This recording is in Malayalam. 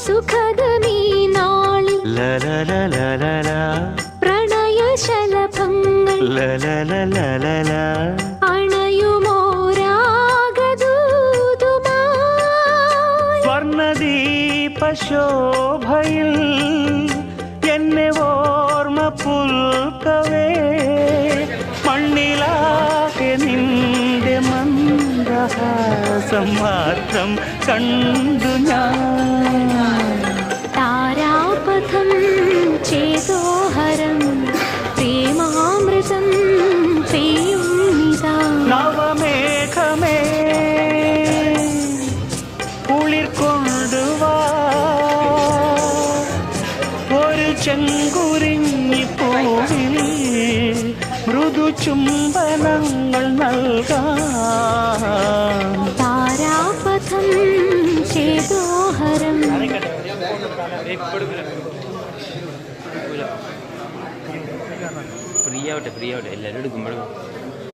സുഖദമീ നാളിൽ പ്രണയശലഭങ്ങൾ അണയുമോരാഗദൂതുമായി സ്വർണദീപശോഭയിൽ എന്നെ ഓർമ്മ പുൽക്കവേ മണ്ണിലാകെ നിന്റെ മന്ദഹാസം മാത്രം കണ്ടു ഞാൻ. താരാപഥം ചേതോഹരം പ്രേമാമൃതം പെയ്യുന്നിതാ. നവമേഘമേ കുളിർ കൊണ്ടുവാ ഒരു ചെങ്കുരിഞ്ഞി പൂവിൽ മൃദു ചുംബനങ്ങൾ നൽകാം. താരാപഥം ചേതോഹരം ഫ്രീ ആവട്ടെ എല്ലാവരും എടുക്കുമ്പോഴും